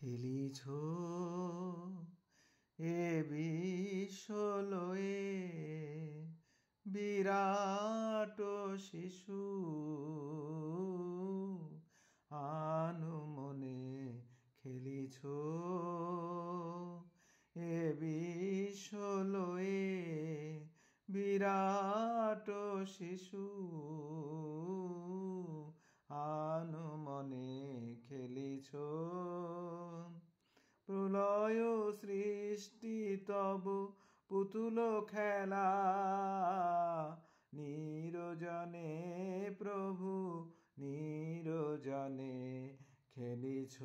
খেলিছ এ বিশ্বলয়ে বিরাট শিশু আনমনে খেলিছ এ বিশ্বলয়ে বিরাট শিশু আনমনে খেলিছ প্রলয় সৃষ্টি তব পুতুল খেলা নিরজনে প্রভু নিরজনে খেলিছ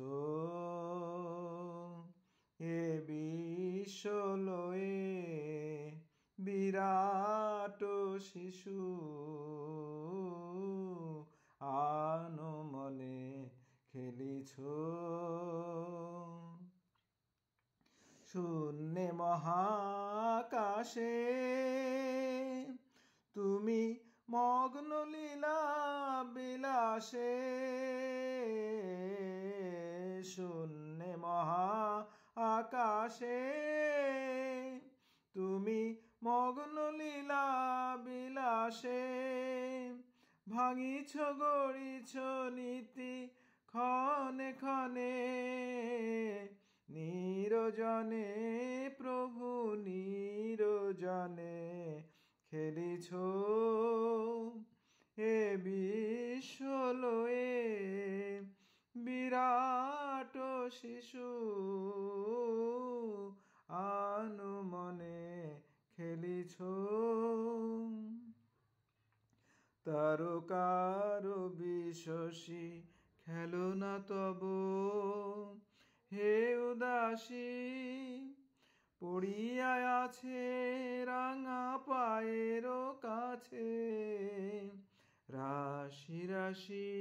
এ বিশ্বলয়ে বিরাট শিশু আনমনে খেলিছ শূন্যে মহাকাশে তুমি মগ্ন লীলা বিলাসে শূন্যে মহাকাশে তুমি মগ্ন লীলা বিলাসে ভাঙিছ গড়িছ নীতি ক্ষণে ক্ষণে নিরজনে প্রভু নিরজনে খেলিছ এ বিশ্বলয়ে বিরাট শিশু আনমনে খেলিছ তারকার বিশ্বসী খেলনা তব হে উদাসী পড়িয়া আছে রাঙা পায়ের কাছে রাশি রাশি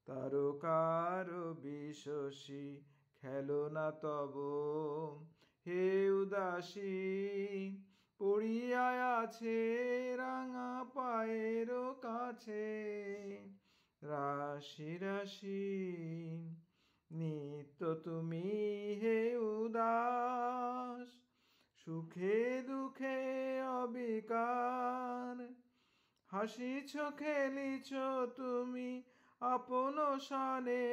তারকার বিশ্বসী খেলনা তব হে উদাসী পড়িয়া আছে রাঙা পায়ের কাছে রাশি রাশি নিত্য তুমি হে উদাস সুখে দুঃখে অবিকার হাসিছ খেলিছ তুমি আপন শানে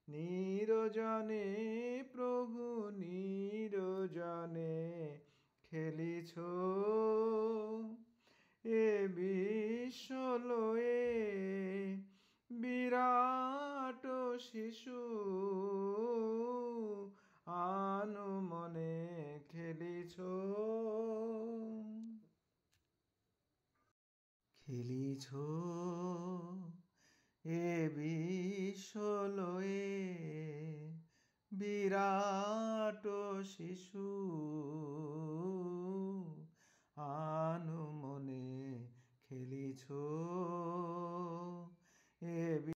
নিরজনে প্রভু নিরজনে খেলিছ এ বিশ্বলয়ে বিরাট শিশু আনমনে খেলিছ খেলিছ এ বিশ্বলয়ে বিরাট শিশু